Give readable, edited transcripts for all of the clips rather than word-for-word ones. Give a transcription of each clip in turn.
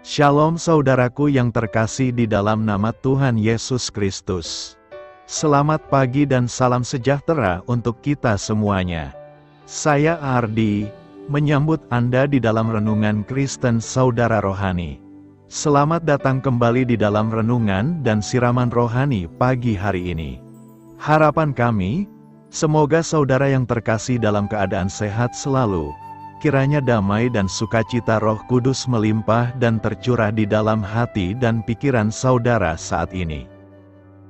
Shalom saudaraku yang terkasih di dalam nama Tuhan Yesus Kristus. Selamat pagi dan salam sejahtera untuk kita semuanya. Saya Ardi, menyambut Anda di dalam Renungan Kristen Saudara Rohani. Selamat datang kembali di dalam renungan dan siraman rohani pagi hari ini. Harapan kami, semoga saudara yang terkasih dalam keadaan sehat selalu. Kiranya damai dan sukacita Roh Kudus melimpah dan tercurah di dalam hati dan pikiran saudara saat ini.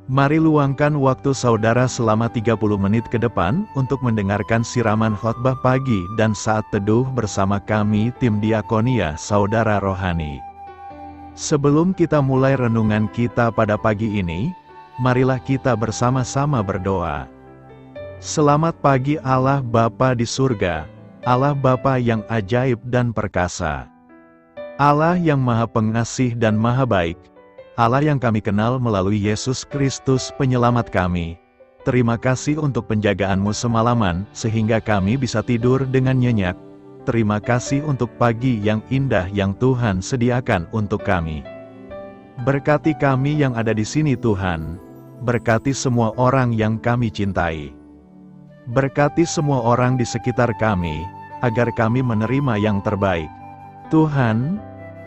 Mari luangkan waktu saudara selama 30 menit ke depan untuk mendengarkan siraman khotbah pagi dan saat teduh bersama kami tim Diakonia Saudara Rohani. Sebelum kita mulai renungan kita pada pagi ini, marilah kita bersama-sama berdoa. Selamat pagi Allah Bapa di surga, Allah Bapa yang ajaib dan perkasa. Allah yang maha pengasih dan maha baik. Allah yang kami kenal melalui Yesus Kristus penyelamat kami. Terima kasih untuk penjagaan-Mu semalaman, sehingga kami bisa tidur dengan nyenyak. Terima kasih untuk pagi yang indah yang Tuhan sediakan untuk kami. Berkati kami yang ada di sini Tuhan. Berkati semua orang yang kami cintai. Berkati semua orang di sekitar kami, agar kami menerima yang terbaik. Tuhan,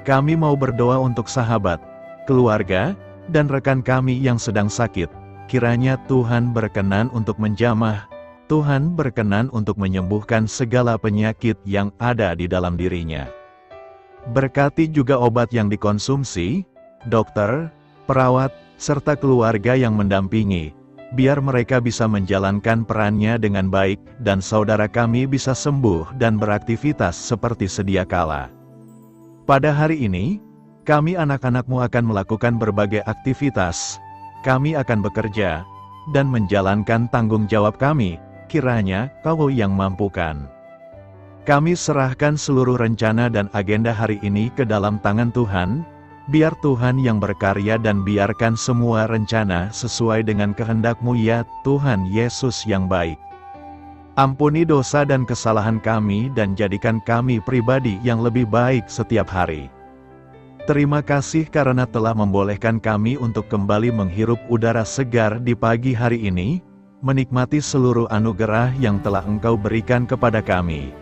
kami mau berdoa untuk sahabat, keluarga, dan rekan kami yang sedang sakit. Kiranya Tuhan berkenan untuk menjamah, Tuhan berkenan untuk menyembuhkan segala penyakit yang ada di dalam dirinya. Berkati juga obat yang dikonsumsi, dokter, perawat, serta keluarga yang mendampingi, biar mereka bisa menjalankan perannya dengan baik, dan saudara kami bisa sembuh dan beraktivitas seperti sedia kala. Pada hari ini, kami anak-anak-Mu akan melakukan berbagai aktivitas. Kami akan bekerja, dan menjalankan tanggung jawab kami, kiranya Kau yang mampukan. Kami serahkan seluruh rencana dan agenda hari ini ke dalam tangan Tuhan. Biar Tuhan yang berkarya dan biarkan semua rencana sesuai dengan kehendak-Mu ya Tuhan Yesus yang baik. Ampuni dosa dan kesalahan kami dan jadikan kami pribadi yang lebih baik setiap hari. Terima kasih karena telah membolehkan kami untuk kembali menghirup udara segar di pagi hari ini, menikmati seluruh anugerah yang telah Engkau berikan kepada kami.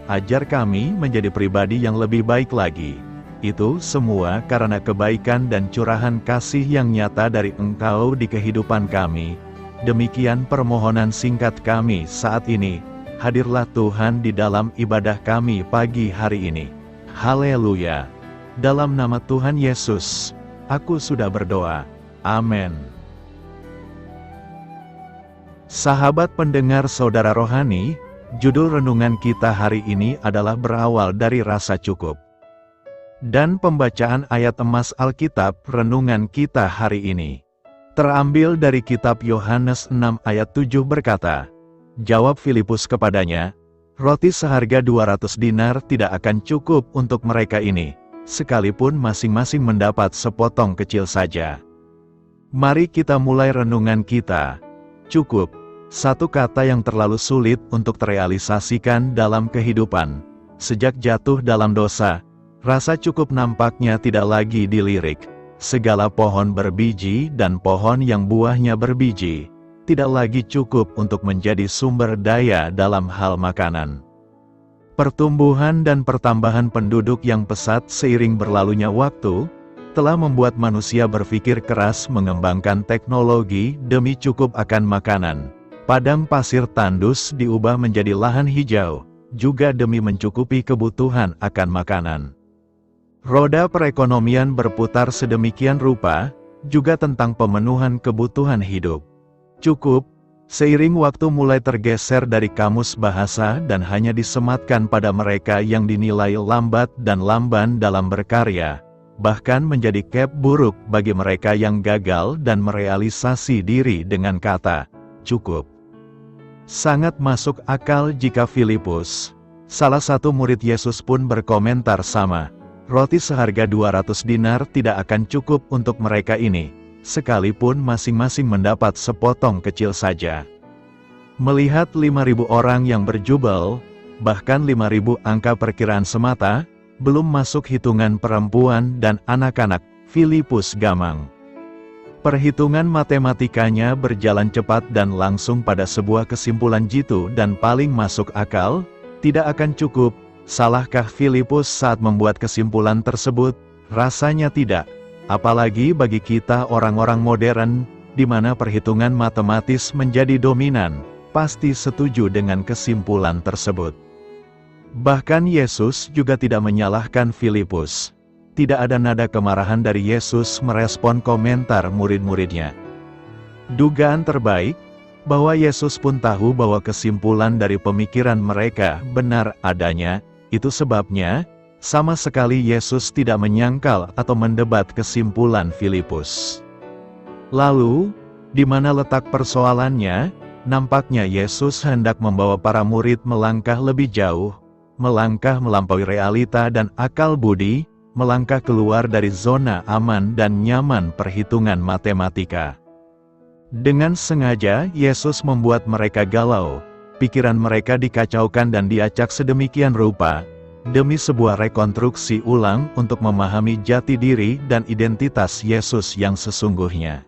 Ajar kami menjadi pribadi yang lebih baik lagi. Itu semua karena kebaikan dan curahan kasih yang nyata dari Engkau di kehidupan kami. Demikian permohonan singkat kami saat ini. Hadirlah Tuhan di dalam ibadah kami pagi hari ini. Haleluya. Dalam nama Tuhan Yesus, aku sudah berdoa. Amin. Sahabat pendengar saudara rohani, judul renungan kita hari ini adalah berawal dari rasa cukup. Dan pembacaan ayat emas Alkitab renungan kita hari ini terambil dari kitab Yohanes 6 ayat 7 berkata, jawab Filipus kepadanya, roti seharga 200 dinar tidak akan cukup untuk mereka ini, sekalipun masing-masing mendapat sepotong kecil saja. Mari kita mulai renungan kita. Cukup, satu kata yang terlalu sulit untuk terrealisasikan dalam kehidupan. Sejak jatuh dalam dosa, rasa cukup nampaknya tidak lagi dilirik. Segala pohon berbiji dan pohon yang buahnya berbiji, tidak lagi cukup untuk menjadi sumber daya dalam hal makanan. Pertumbuhan dan pertambahan penduduk yang pesat seiring berlalunya waktu, telah membuat manusia berpikir keras mengembangkan teknologi demi cukup akan makanan. Padang pasir tandus diubah menjadi lahan hijau, juga demi mencukupi kebutuhan akan makanan. Roda perekonomian berputar sedemikian rupa, juga tentang pemenuhan kebutuhan hidup. Cukup, seiring waktu mulai tergeser dari kamus bahasa dan hanya disematkan pada mereka yang dinilai lambat dan lamban dalam berkarya, bahkan menjadi cap buruk bagi mereka yang gagal dan merealisasi diri dengan kata, cukup. Sangat masuk akal jika Filipus, salah satu murid Yesus pun berkomentar sama. Roti seharga 200 dinar tidak akan cukup untuk mereka ini, sekalipun masing-masing mendapat sepotong kecil saja. Melihat 5.000 orang yang berjubel, bahkan 5.000 angka perkiraan semata, belum masuk hitungan perempuan dan anak-anak, Filipus Gamang. Perhitungan matematikanya berjalan cepat dan langsung pada sebuah kesimpulan jitu dan paling masuk akal, tidak akan cukup. Salahkah Filipus saat membuat kesimpulan tersebut? Rasanya tidak. Apalagi bagi kita orang-orang modern, di mana perhitungan matematis menjadi dominan, pasti setuju dengan kesimpulan tersebut. Bahkan Yesus juga tidak menyalahkan Filipus. Tidak ada nada kemarahan dari Yesus merespon komentar murid-muridnya. Dugaan terbaik, bahwa Yesus pun tahu bahwa kesimpulan dari pemikiran mereka benar adanya, itu sebabnya, sama sekali Yesus tidak menyangkal atau mendebat kesimpulan Filipus. Lalu, di mana letak persoalannya? Nampaknya Yesus hendak membawa para murid melangkah lebih jauh, melangkah melampaui realita dan akal budi, melangkah keluar dari zona aman dan nyaman perhitungan matematika. Dengan sengaja, Yesus membuat mereka galau, pikiran mereka dikacaukan dan diacak sedemikian rupa, demi sebuah rekonstruksi ulang untuk memahami jati diri dan identitas Yesus yang sesungguhnya.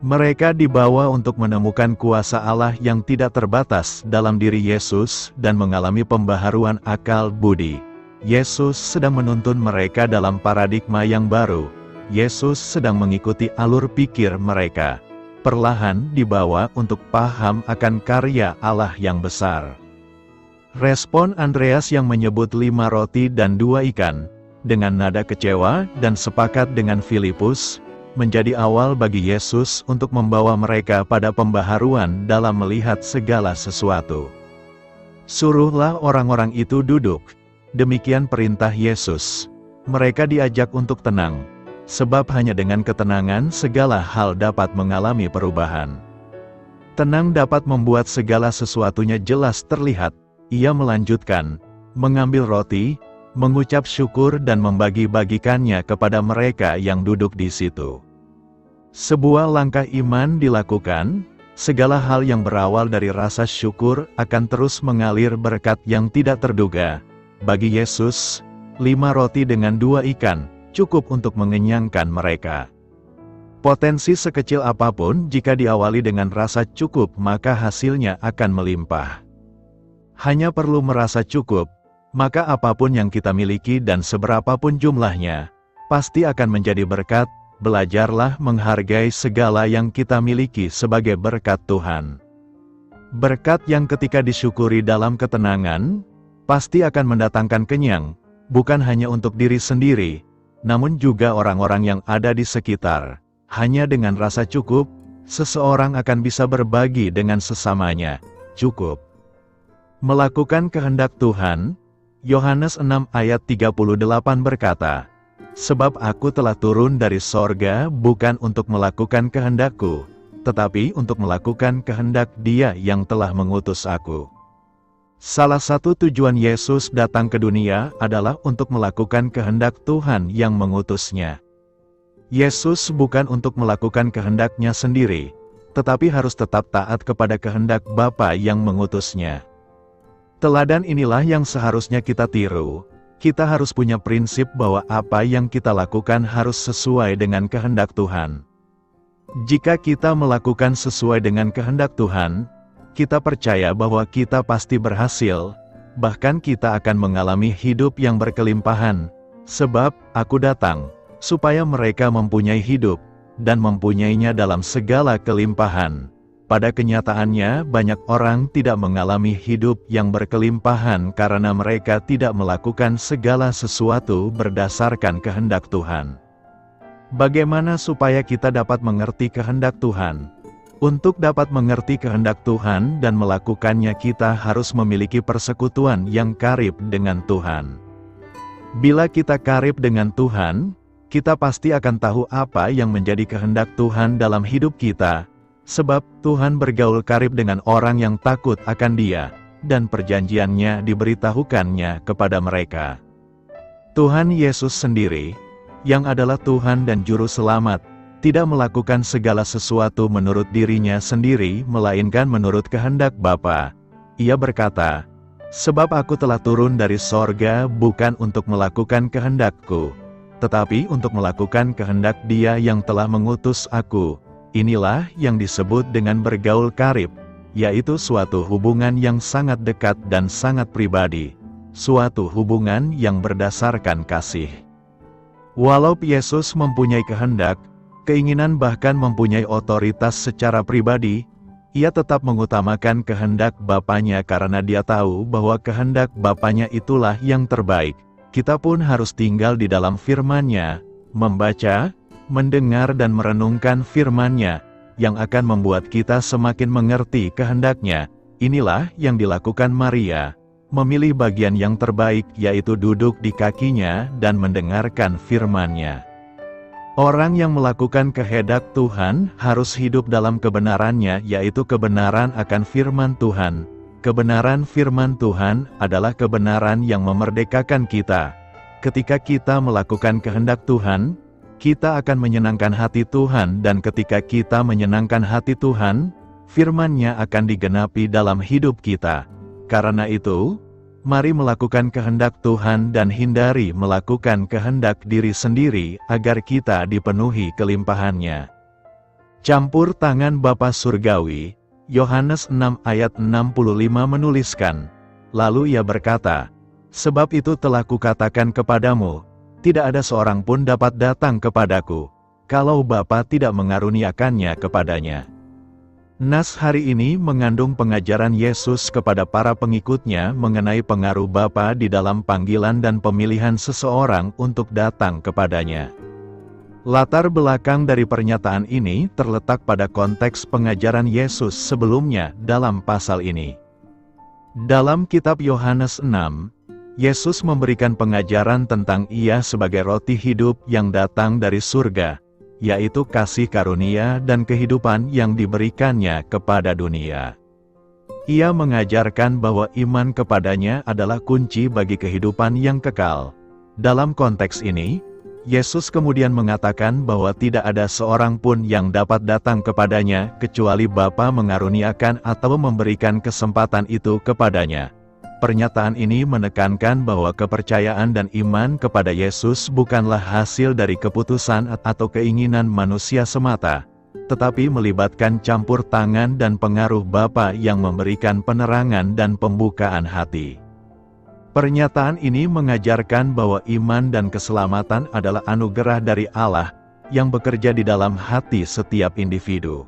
Mereka dibawa untuk menemukan kuasa Allah yang tidak terbatas dalam diri Yesus dan mengalami pembaharuan akal budi. Yesus sedang menuntun mereka dalam paradigma yang baru. Yesus sedang mengikuti alur pikir mereka. Perlahan dibawa untuk paham akan karya Allah yang besar. Respon Andreas yang menyebut 5 roti dan 2 ikan, dengan nada kecewa dan sepakat dengan Filipus, menjadi awal bagi Yesus untuk membawa mereka pada pembaharuan dalam melihat segala sesuatu. Suruhlah orang-orang itu duduk. Demikian perintah Yesus. Mereka diajak untuk tenang, sebab hanya dengan ketenangan segala hal dapat mengalami perubahan. Tenang dapat membuat segala sesuatunya jelas terlihat. Ia melanjutkan, mengambil roti, mengucap syukur dan membagi-bagikannya kepada mereka yang duduk di situ. Sebuah langkah iman dilakukan, segala hal yang berawal dari rasa syukur akan terus mengalir berkat yang tidak terduga. Bagi Yesus, 5 roti dengan 2 ikan, cukup untuk mengenyangkan mereka. Potensi sekecil apapun jika diawali dengan rasa cukup maka hasilnya akan melimpah. Hanya perlu merasa cukup, maka apapun yang kita miliki dan seberapapun jumlahnya, pasti akan menjadi berkat. Belajarlah menghargai segala yang kita miliki sebagai berkat Tuhan. Berkat yang ketika disyukuri dalam ketenangan, pasti akan mendatangkan kenyang, bukan hanya untuk diri sendiri, namun juga orang-orang yang ada di sekitar. Hanya dengan rasa cukup, seseorang akan bisa berbagi dengan sesamanya. Cukup. Melakukan kehendak Tuhan, Yohanes 6 ayat 38 berkata, "Sebab aku telah turun dari sorga bukan untuk melakukan kehendakku, tetapi untuk melakukan kehendak Dia yang telah mengutus aku." Salah satu tujuan Yesus datang ke dunia adalah untuk melakukan kehendak Tuhan yang mengutusnya. Yesus bukan untuk melakukan kehendaknya sendiri, tetapi harus tetap taat kepada kehendak Bapa yang mengutusnya. Teladan inilah yang seharusnya kita tiru. Kita harus punya prinsip bahwa apa yang kita lakukan harus sesuai dengan kehendak Tuhan. Jika kita melakukan sesuai dengan kehendak Tuhan, kita percaya bahwa kita pasti berhasil, bahkan kita akan mengalami hidup yang berkelimpahan. Sebab, aku datang, supaya mereka mempunyai hidup, dan mempunyainya dalam segala kelimpahan. Pada kenyataannya, banyak orang tidak mengalami hidup yang berkelimpahan karena mereka tidak melakukan segala sesuatu berdasarkan kehendak Tuhan. Bagaimana supaya kita dapat mengerti kehendak Tuhan? Untuk dapat mengerti kehendak Tuhan dan melakukannya, kita harus memiliki persekutuan yang karib dengan Tuhan. Bila kita karib dengan Tuhan, kita pasti akan tahu apa yang menjadi kehendak Tuhan dalam hidup kita. Sebab Tuhan bergaul karib dengan orang yang takut akan Dia, dan perjanjiannya diberitahukannya kepada mereka. Tuhan Yesus sendiri, yang adalah Tuhan dan Juru Selamat, tidak melakukan segala sesuatu menurut dirinya sendiri, melainkan menurut kehendak Bapa. Ia berkata, Sebab aku telah turun dari sorga bukan untuk melakukan kehendakku, tetapi untuk melakukan kehendak Dia yang telah mengutus aku. Inilah yang disebut dengan bergaul karib, yaitu suatu hubungan yang sangat dekat dan sangat pribadi, suatu hubungan yang berdasarkan kasih. Walau Yesus mempunyai kehendak, keinginan bahkan mempunyai otoritas secara pribadi, Ia tetap mengutamakan kehendak Bapanya karena Dia tahu bahwa kehendak Bapanya itulah yang terbaik. Kita pun harus tinggal di dalam firman-Nya, membaca, mendengar dan merenungkan firman-Nya, yang akan membuat kita semakin mengerti kehendak-Nya. Inilah yang dilakukan Maria, memilih bagian yang terbaik yaitu duduk di kaki-Nya dan mendengarkan firman-Nya. Orang yang melakukan kehendak Tuhan harus hidup dalam kebenaran-Nya, yaitu kebenaran akan firman Tuhan. Kebenaran firman Tuhan adalah kebenaran yang memerdekakan kita. Ketika kita melakukan kehendak Tuhan, kita akan menyenangkan hati Tuhan, dan ketika kita menyenangkan hati Tuhan, firman-Nya akan digenapi dalam hidup kita. Karena itu, mari melakukan kehendak Tuhan dan hindari melakukan kehendak diri sendiri agar kita dipenuhi kelimpahan-Nya. Campur tangan Bapa Surgawi, Yohanes 6 ayat 65 menuliskan, lalu Ia berkata, "Sebab itu telah kukatakan kepadamu, tidak ada seorang pun dapat datang kepadaku, kalau Bapa tidak mengaruniakannya kepadanya." Nas hari ini mengandung pengajaran Yesus kepada para pengikut-Nya mengenai pengaruh Bapa di dalam panggilan dan pemilihan seseorang untuk datang kepadanya. Latar belakang dari pernyataan ini terletak pada konteks pengajaran Yesus sebelumnya dalam pasal ini. Dalam kitab Yohanes 6, Yesus memberikan pengajaran tentang Ia sebagai roti hidup yang datang dari surga, yaitu kasih karunia dan kehidupan yang diberikannya kepada dunia. Ia mengajarkan bahwa iman kepadanya adalah kunci bagi kehidupan yang kekal. Dalam konteks ini, Yesus kemudian mengatakan bahwa tidak ada seorang pun yang dapat datang kepadanya kecuali Bapa mengaruniakan atau memberikan kesempatan itu kepadanya. Pernyataan ini menekankan bahwa kepercayaan dan iman kepada Yesus bukanlah hasil dari keputusan atau keinginan manusia semata, tetapi melibatkan campur tangan dan pengaruh Bapa yang memberikan penerangan dan pembukaan hati. Pernyataan ini mengajarkan bahwa iman dan keselamatan adalah anugerah dari Allah yang bekerja di dalam hati setiap individu.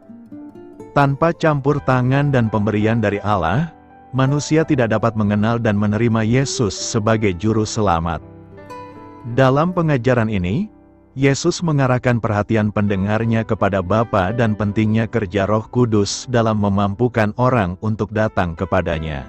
Tanpa campur tangan dan pemberian dari Allah, manusia tidak dapat mengenal dan menerima Yesus sebagai juru selamat. Dalam pengajaran ini, Yesus mengarahkan perhatian pendengarnya kepada Bapa dan pentingnya kerja Roh Kudus dalam memampukan orang untuk datang kepadanya.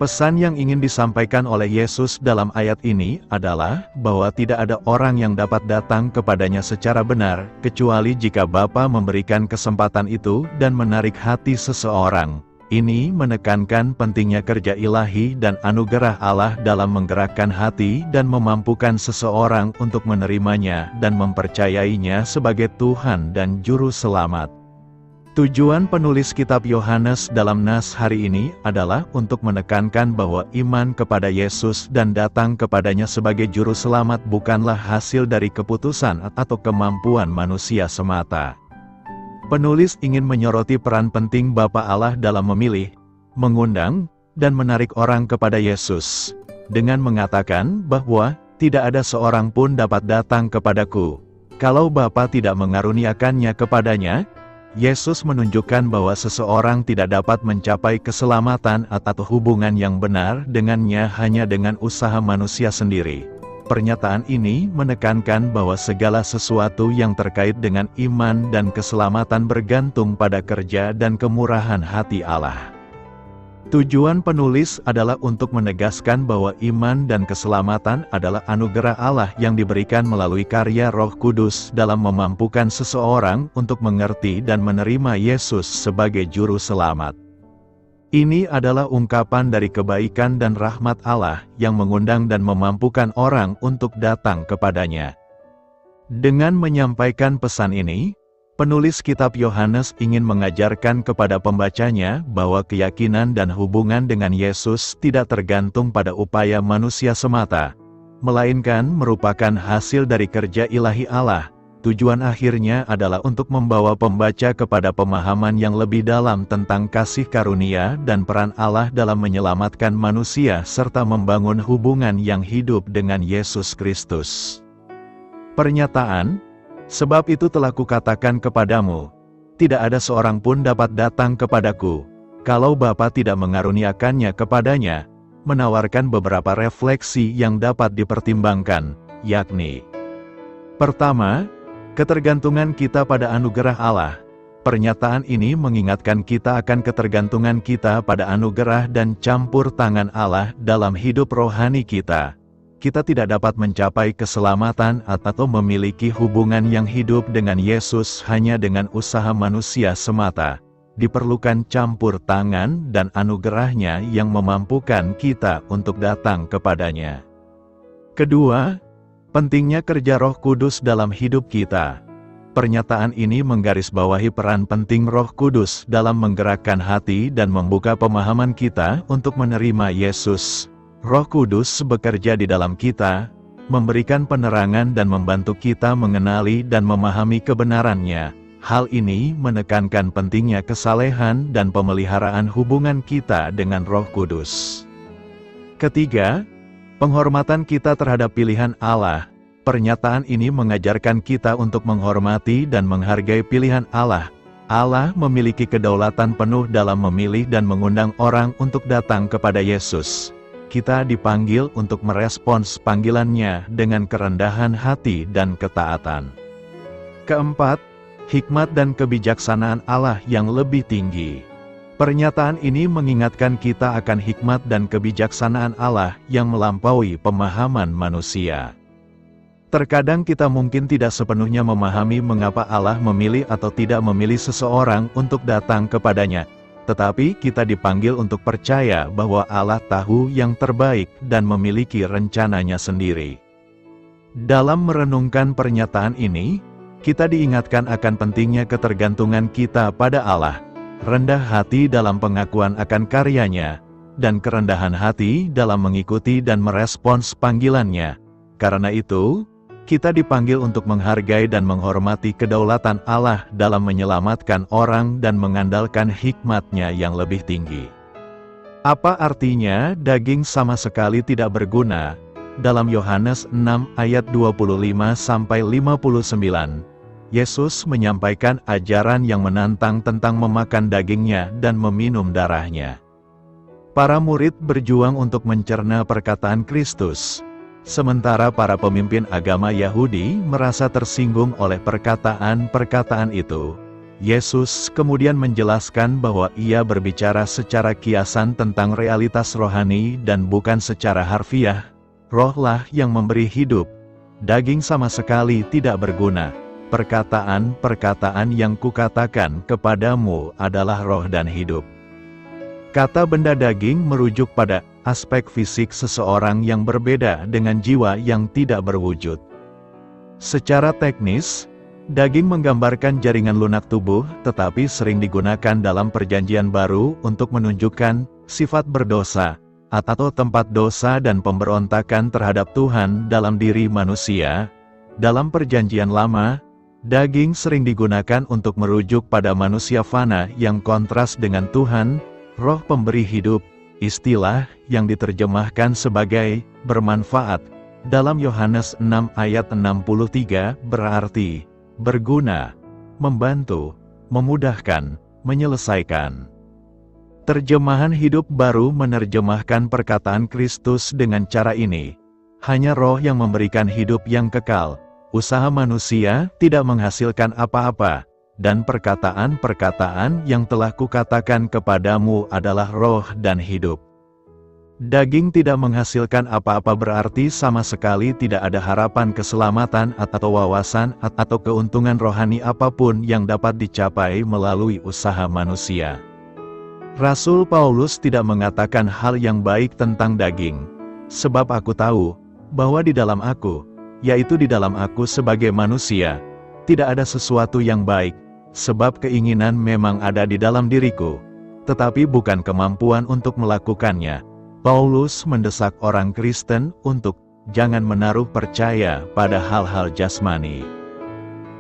Pesan yang ingin disampaikan oleh Yesus dalam ayat ini adalah bahwa tidak ada orang yang dapat datang kepadanya secara benar, kecuali jika Bapa memberikan kesempatan itu dan menarik hati seseorang. Ini menekankan pentingnya kerja ilahi dan anugerah Allah dalam menggerakkan hati dan memampukan seseorang untuk menerimanya dan mempercayainya sebagai Tuhan dan Juru Selamat. Tujuan penulis kitab Yohanes dalam nas hari ini adalah untuk menekankan bahwa iman kepada Yesus dan datang kepadanya sebagai Juru Selamat bukanlah hasil dari keputusan atau kemampuan manusia semata. Penulis ingin menyoroti peran penting Bapa Allah dalam memilih, mengundang, dan menarik orang kepada Yesus, dengan mengatakan bahwa tidak ada seorang pun dapat datang kepadaku, kalau Bapa tidak mengaruniakannya kepadanya. Yesus menunjukkan bahwa seseorang tidak dapat mencapai keselamatan atau hubungan yang benar dengannya hanya dengan usaha manusia sendiri. Pernyataan ini menekankan bahwa segala sesuatu yang terkait dengan iman dan keselamatan bergantung pada kerja dan kemurahan hati Allah. Tujuan penulis adalah untuk menegaskan bahwa iman dan keselamatan adalah anugerah Allah yang diberikan melalui karya Roh Kudus dalam memampukan seseorang untuk mengerti dan menerima Yesus sebagai Juru Selamat. Ini adalah ungkapan dari kebaikan dan rahmat Allah yang mengundang dan memampukan orang untuk datang kepadanya. Dengan menyampaikan pesan ini, Penulis kitab Yohanes ingin mengajarkan kepada pembacanya bahwa keyakinan dan hubungan dengan Yesus tidak tergantung pada upaya manusia semata, melainkan merupakan hasil dari kerja ilahi Allah. Tujuan akhirnya adalah untuk membawa pembaca kepada pemahaman yang lebih dalam tentang kasih karunia dan peran Allah dalam menyelamatkan manusia serta membangun hubungan yang hidup dengan Yesus Kristus. Pernyataan, sebab itu telah kukatakan kepadamu, tidak ada seorang pun dapat datang kepadaku, kalau Bapa tidak mengaruniakannya kepadanya, menawarkan beberapa refleksi yang dapat dipertimbangkan, yakni: pertama, ketergantungan kita pada anugerah Allah. Pernyataan ini mengingatkan kita akan ketergantungan kita pada anugerah dan campur tangan Allah dalam hidup rohani kita. Kita tidak dapat mencapai keselamatan atau memiliki hubungan yang hidup dengan Yesus hanya dengan usaha manusia semata. Diperlukan campur tangan dan anugerahnya yang memampukan kita untuk datang kepadanya. Kedua, pentingnya kerja Roh Kudus dalam hidup kita. Pernyataan ini menggarisbawahi peran penting Roh Kudus dalam menggerakkan hati dan membuka pemahaman kita untuk menerima Yesus. Roh Kudus bekerja di dalam kita, memberikan penerangan dan membantu kita mengenali dan memahami kebenarannya. Hal ini menekankan pentingnya kesalehan dan pemeliharaan hubungan kita dengan Roh Kudus. Ketiga, penghormatan kita terhadap pilihan Allah. Pernyataan ini mengajarkan kita untuk menghormati dan menghargai pilihan Allah. Allah memiliki kedaulatan penuh dalam memilih dan mengundang orang untuk datang kepada Yesus. Kita dipanggil untuk merespons panggilannya dengan kerendahan hati dan ketaatan. Keempat, hikmat dan kebijaksanaan Allah yang lebih tinggi. Pernyataan ini mengingatkan kita akan hikmat dan kebijaksanaan Allah yang melampaui pemahaman manusia. Terkadang kita mungkin tidak sepenuhnya memahami mengapa Allah memilih atau tidak memilih seseorang untuk datang kepadanya. Tetapi kita dipanggil untuk percaya bahwa Allah tahu yang terbaik dan memiliki rencananya sendiri. Dalam merenungkan pernyataan ini, kita diingatkan akan pentingnya ketergantungan kita pada Allah, rendah hati dalam pengakuan akan karyanya, dan kerendahan hati dalam mengikuti dan merespons panggilannya. Karena itu, kita dipanggil untuk menghargai dan menghormati kedaulatan Allah dalam menyelamatkan orang dan mengandalkan hikmat-Nya yang lebih tinggi. Apa artinya daging sama sekali tidak berguna? Dalam Yohanes 6 ayat 25-59, Yesus menyampaikan ajaran yang menantang tentang memakan dagingnya dan meminum darahnya. Para murid berjuang untuk mencerna perkataan Kristus. Sementara para pemimpin agama Yahudi merasa tersinggung oleh perkataan-perkataan itu, Yesus kemudian menjelaskan bahwa Ia berbicara secara kiasan tentang realitas rohani dan bukan secara harfiah. Rohlah yang memberi hidup. Daging sama sekali tidak berguna. Perkataan-perkataan yang kukatakan kepadamu adalah roh dan hidup. Kata benda daging merujuk pada aspek fisik seseorang yang berbeda dengan jiwa yang tidak berwujud. Secara teknis, daging menggambarkan jaringan lunak tubuh, tetapi sering digunakan dalam Perjanjian Baru untuk menunjukkan sifat berdosa, atau tempat dosa dan pemberontakan terhadap Tuhan dalam diri manusia. Dalam Perjanjian Lama, daging sering digunakan untuk merujuk pada manusia fana yang kontras dengan Tuhan, Roh pemberi hidup, istilah yang diterjemahkan sebagai bermanfaat dalam Yohanes 6 ayat 63 berarti berguna, membantu, memudahkan, menyelesaikan. Terjemahan Hidup Baru menerjemahkan perkataan Kristus dengan cara ini: hanya Roh yang memberikan hidup yang kekal. Usaha manusia tidak menghasilkan apa-apa. Dan perkataan-perkataan yang telah kukatakan kepadamu adalah roh dan hidup. Daging tidak menghasilkan apa-apa berarti sama sekali tidak ada harapan keselamatan atau wawasan atau keuntungan rohani apapun yang dapat dicapai melalui usaha manusia. Rasul Paulus tidak mengatakan hal yang baik tentang daging. Sebab aku tahu bahwa di dalam aku, yaitu di dalam aku sebagai manusia, tidak ada sesuatu yang baik. sebab keinginan memang ada di dalam diriku, tetapi bukan kemampuan untuk melakukannya. Paulus mendesak orang Kristen untuk jangan menaruh percaya pada hal-hal jasmani.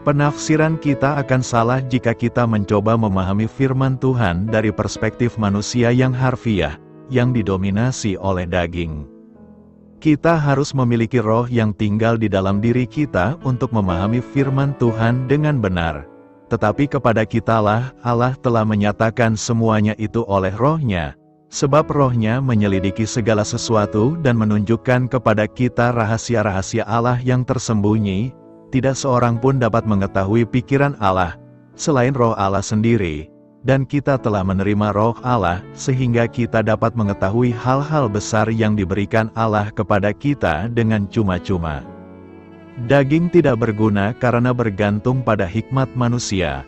Penafsiran kita akan salah jika kita mencoba memahami firman Tuhan dari perspektif manusia yang harfiah, yang didominasi oleh daging. Kita harus memiliki roh yang tinggal di dalam diri kita untuk memahami firman Tuhan dengan benar. Tetapi kepada kitalah Allah telah menyatakan semuanya itu oleh rohnya, sebab rohnya menyelidiki segala sesuatu dan menunjukkan kepada kita rahasia-rahasia Allah yang tersembunyi. Tidak seorang pun dapat mengetahui pikiran Allah, selain roh Allah sendiri, dan kita telah menerima roh Allah, sehingga kita dapat mengetahui hal-hal besar yang diberikan Allah kepada kita dengan cuma-cuma. Daging tidak berguna karena bergantung pada hikmat manusia.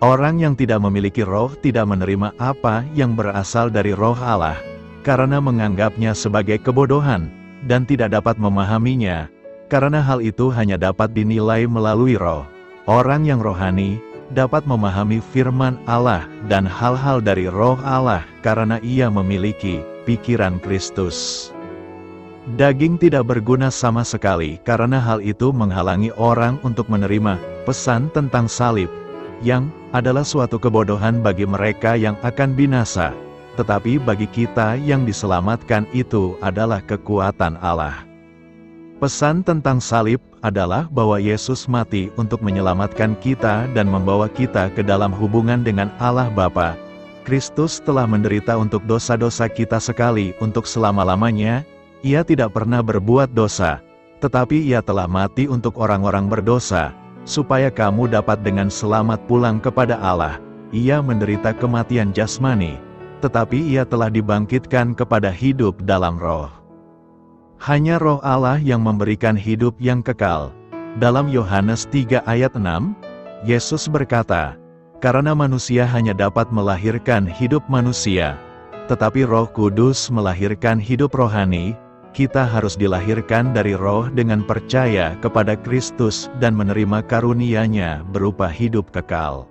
Orang yang tidak memiliki roh tidak menerima apa yang berasal dari roh Allah, karena menganggapnya sebagai kebodohan, dan tidak dapat memahaminya, karena hal itu hanya dapat dinilai melalui roh. Orang yang rohani dapat memahami firman Allah dan hal-hal dari roh Allah karena ia memiliki pikiran Kristus. Daging tidak berguna sama sekali karena hal itu menghalangi orang untuk menerima pesan tentang salib, yang adalah suatu kebodohan bagi mereka yang akan binasa, tetapi bagi kita yang diselamatkan itu adalah kekuatan Allah. Pesan tentang salib adalah bahwa Yesus mati untuk menyelamatkan kita dan membawa kita ke dalam hubungan dengan Allah Bapa. Kristus telah menderita untuk dosa-dosa kita sekali untuk selama-lamanya. Ia tidak pernah berbuat dosa, tetapi ia telah mati untuk orang-orang berdosa, supaya kamu dapat dengan selamat pulang kepada Allah. Ia menderita kematian jasmani, tetapi ia telah dibangkitkan kepada hidup dalam roh. Hanya roh Allah yang memberikan hidup yang kekal. Dalam Yohanes 3 ayat 6, Yesus berkata, "Karena manusia hanya dapat melahirkan hidup manusia, tetapi Roh Kudus melahirkan hidup rohani. Kita harus dilahirkan dari roh dengan percaya kepada Kristus dan menerima karunia-Nya berupa hidup kekal."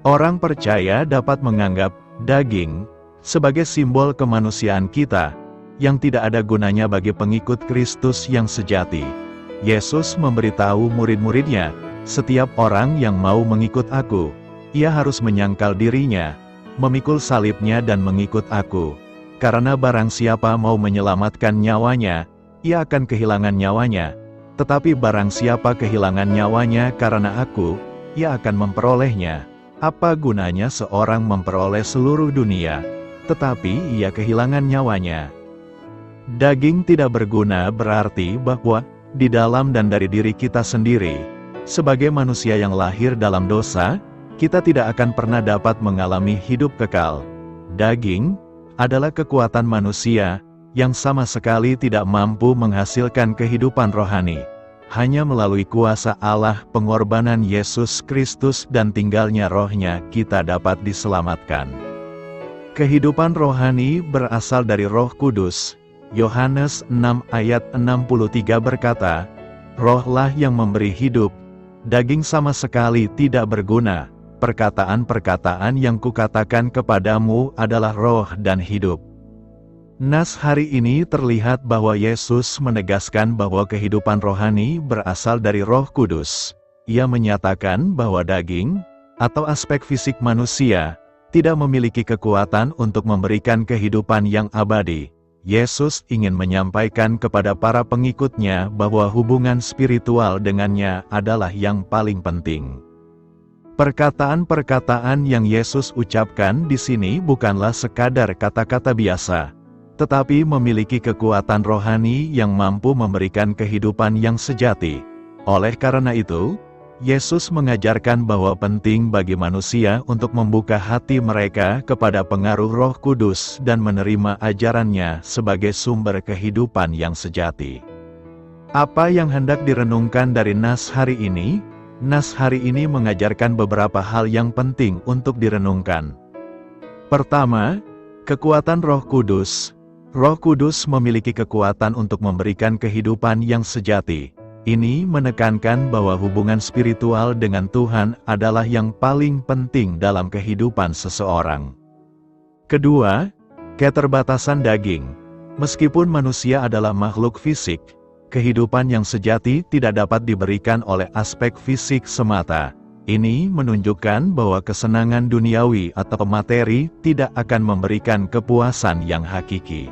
Orang percaya dapat menganggap daging sebagai simbol kemanusiaan kita, yang tidak ada gunanya bagi pengikut Kristus yang sejati. Yesus memberitahu murid-muridnya, "Setiap orang yang mau mengikut aku, ia harus menyangkal dirinya, memikul salibnya dan mengikut aku. Karena barang siapa mau menyelamatkan nyawanya, ia akan kehilangan nyawanya. Tetapi barang siapa kehilangan nyawanya karena aku, ia akan memperolehnya. Apa gunanya seorang memperoleh seluruh dunia, tetapi ia kehilangan nyawanya?" Daging tidak berguna berarti bahwa di dalam dan dari diri kita sendiri, sebagai manusia yang lahir dalam dosa, kita tidak akan pernah dapat mengalami hidup kekal. Daging adalah kekuatan manusia yang sama sekali tidak mampu menghasilkan kehidupan rohani. Hanya melalui kuasa Allah, pengorbanan Yesus Kristus dan tinggalnya rohnya kita dapat diselamatkan. Kehidupan rohani berasal dari Roh Kudus. Yohanes 6 ayat 63 berkata, "Rohlah yang memberi hidup, daging sama sekali tidak berguna. Perkataan-perkataan yang kukatakan kepadamu adalah roh dan hidup." Nas hari ini terlihat bahwa Yesus menegaskan bahwa kehidupan rohani berasal dari Roh Kudus. Ia menyatakan bahwa daging, atau aspek fisik manusia, tidak memiliki kekuatan untuk memberikan kehidupan yang abadi. Yesus ingin menyampaikan kepada para pengikutnya bahwa hubungan spiritual dengannya adalah yang paling penting. Perkataan-perkataan yang Yesus ucapkan di sini bukanlah sekadar kata-kata biasa, tetapi memiliki kekuatan rohani yang mampu memberikan kehidupan yang sejati. Oleh karena itu, Yesus mengajarkan bahwa penting bagi manusia untuk membuka hati mereka kepada pengaruh Roh Kudus dan menerima ajarannya sebagai sumber kehidupan yang sejati. Apa yang hendak direnungkan dari nas hari ini? Nas hari ini mengajarkan beberapa hal yang penting untuk direnungkan. Pertama, kekuatan Roh Kudus. Roh Kudus memiliki kekuatan untuk memberikan kehidupan yang sejati. Ini menekankan bahwa hubungan spiritual dengan Tuhan adalah yang paling penting dalam kehidupan seseorang. Kedua, keterbatasan daging. Meskipun manusia adalah makhluk fisik, kehidupan yang sejati tidak dapat diberikan oleh aspek fisik semata. Ini menunjukkan bahwa kesenangan duniawi atau materi tidak akan memberikan kepuasan yang hakiki.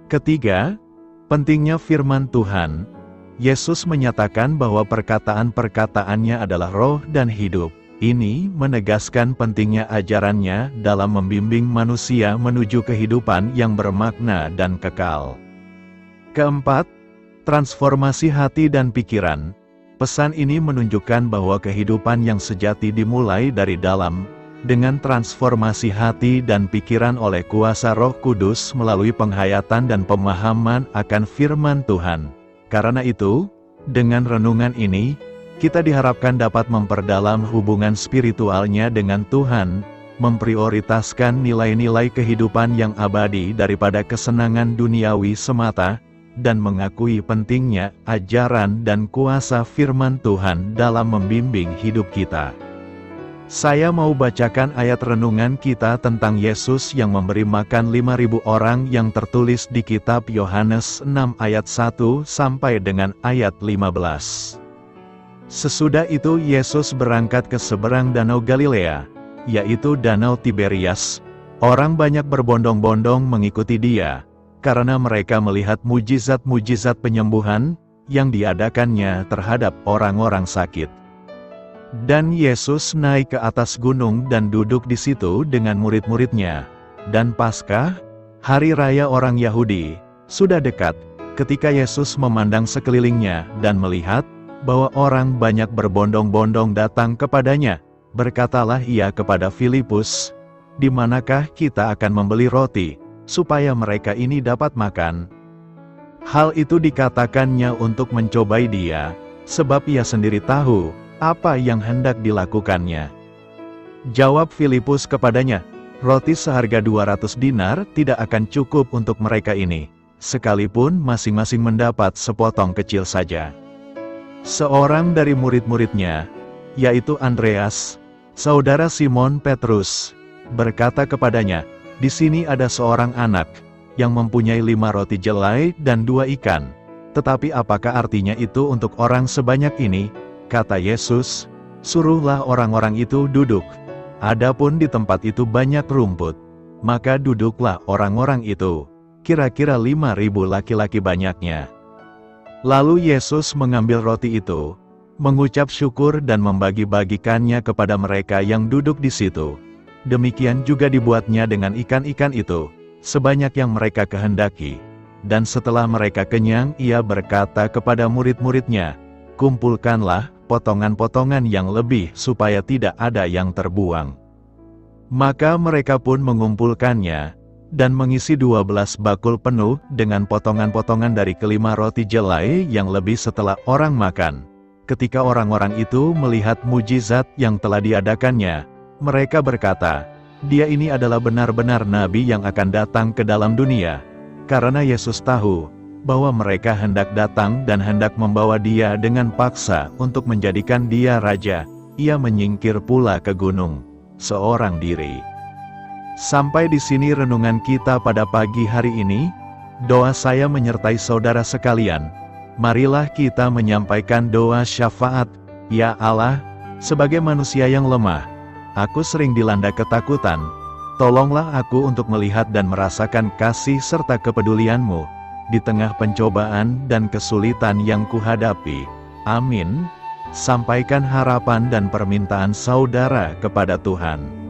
Ketiga, pentingnya firman Tuhan. Yesus menyatakan bahwa perkataan-perkataannya adalah roh dan hidup. Ini menegaskan pentingnya ajarannya dalam membimbing manusia menuju kehidupan yang bermakna dan kekal. Keempat, transformasi hati dan pikiran. Pesan ini menunjukkan bahwa kehidupan yang sejati dimulai dari dalam, dengan transformasi hati dan pikiran oleh kuasa Roh Kudus melalui penghayatan dan pemahaman akan firman Tuhan. Karena itu, dengan renungan ini, kita diharapkan dapat memperdalam hubungan spiritualnya dengan Tuhan, memprioritaskan nilai-nilai kehidupan yang abadi daripada kesenangan duniawi semata, dan mengakui pentingnya ajaran dan kuasa firman Tuhan dalam membimbing hidup kita. Saya mau bacakan ayat renungan kita tentang Yesus yang memberi makan 5.000 orang yang tertulis di kitab Yohanes 6 ayat 1 sampai dengan ayat 15. Sesudah itu Yesus berangkat ke seberang Danau Galilea, yaitu Danau Tiberias. Orang banyak berbondong-bondong mengikuti dia, karena mereka melihat mujizat-mujizat penyembuhan yang diadakannya terhadap orang-orang sakit. Dan Yesus naik ke atas gunung dan duduk di situ dengan murid-muridnya. Dan Paskah, hari raya orang Yahudi, sudah dekat, ketika Yesus memandang sekelilingnya dan melihat bahwa orang banyak berbondong-bondong datang kepadanya, berkatalah ia kepada Filipus, "Di manakah kita akan membeli roti, supaya mereka ini dapat makan?" Hal itu dikatakannya untuk mencobai dia, sebab ia sendiri tahu apa yang hendak dilakukannya. Jawab Filipus kepadanya, "Roti seharga 200 dinar tidak akan cukup untuk mereka ini, sekalipun masing-masing mendapat sepotong kecil saja." Seorang dari murid-muridnya, yaitu Andreas, saudara Simon Petrus, berkata kepadanya, "Di sini ada seorang anak, yang mempunyai 5 roti jelai dan 2 ikan. Tetapi apakah artinya itu untuk orang sebanyak ini?" Kata Yesus, "Suruhlah orang-orang itu duduk. Adapun di tempat itu banyak rumput, maka duduklah orang-orang itu, kira-kira 5.000 laki-laki banyaknya." Lalu Yesus mengambil roti itu, mengucap syukur dan membagi-bagikannya kepada mereka yang duduk di situ. Demikian juga dibuatnya dengan ikan-ikan itu, sebanyak yang mereka kehendaki. Dan setelah mereka kenyang, ia berkata kepada murid-muridnya, "Kumpulkanlah potongan-potongan yang lebih supaya tidak ada yang terbuang." Maka mereka pun mengumpulkannya, dan mengisi 12 bakul penuh dengan potongan-potongan dari kelima roti jelai yang lebih setelah orang makan. Ketika orang-orang itu melihat mujizat yang telah diadakannya, mereka berkata, "Dia ini adalah benar-benar nabi yang akan datang ke dalam dunia." Karena Yesus tahu bahwa mereka hendak datang dan hendak membawa dia dengan paksa untuk menjadikan dia raja, ia menyingkir pula ke gunung, seorang diri. Sampai di sini renungan kita pada pagi hari ini. Doa saya menyertai saudara sekalian. Marilah kita menyampaikan doa syafaat. Ya Allah, sebagai manusia yang lemah, aku sering dilanda ketakutan. Tolonglah aku untuk melihat dan merasakan kasih serta kepedulian-Mu di tengah pencobaan dan kesulitan yang kuhadapi. Amin. Sampaikan harapan dan permintaan saudara kepada Tuhan.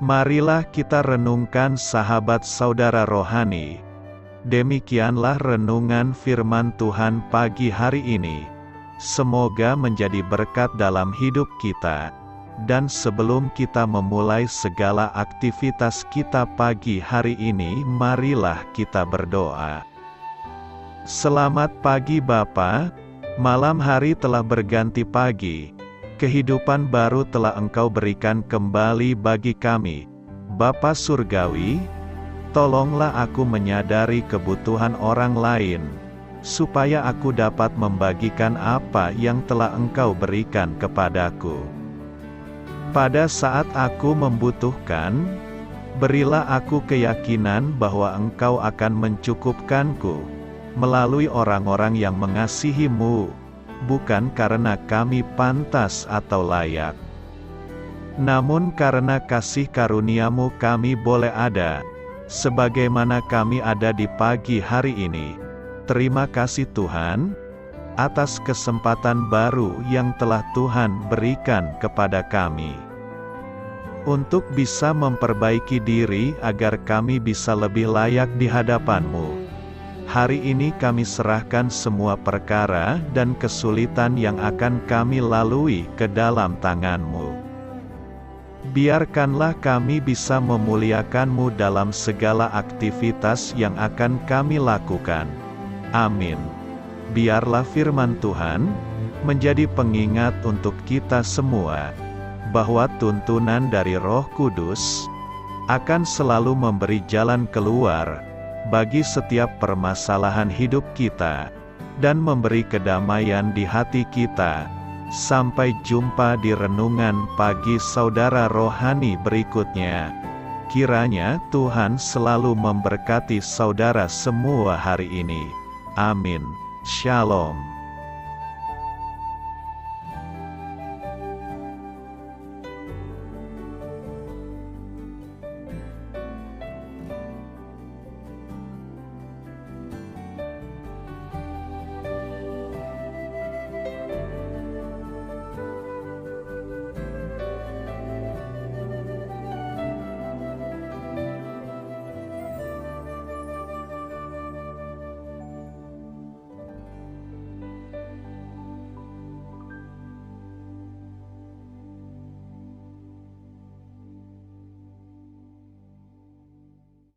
Marilah kita renungkan sahabat saudara rohani. Demikianlah renungan firman Tuhan pagi hari ini. Semoga menjadi berkat dalam hidup kita. Dan sebelum kita memulai segala aktivitas kita pagi hari ini, marilah kita berdoa. Selamat pagi Bapa, malam hari telah berganti pagi. Kehidupan baru telah Engkau berikan kembali bagi kami. Bapa Surgawi, tolonglah aku menyadari kebutuhan orang lain, supaya aku dapat membagikan apa yang telah Engkau berikan kepadaku. Pada saat aku membutuhkan, berilah aku keyakinan bahwa Engkau akan mencukupkanku, melalui orang-orang yang mengasihi-Mu, bukan karena kami pantas atau layak, namun karena kasih karunia-Mu kami boleh ada, sebagaimana kami ada di pagi hari ini. Terima kasih Tuhan, atas kesempatan baru yang telah Tuhan berikan kepada kami, untuk bisa memperbaiki diri agar kami bisa lebih layak di hadapan-Mu. Hari ini kami serahkan semua perkara dan kesulitan yang akan kami lalui ke dalam tangan-Mu. Biarkanlah kami bisa memuliakan-Mu dalam segala aktivitas yang akan kami lakukan. Amin. Biarlah firman Tuhan menjadi pengingat untuk kita semua, bahwa tuntunan dari Roh Kudus akan selalu memberi jalan keluar bagi setiap permasalahan hidup kita, dan memberi kedamaian di hati kita. Sampai jumpa di renungan pagi saudara rohani berikutnya. Kiranya Tuhan selalu memberkati saudara semua hari ini. Amin. Shalom.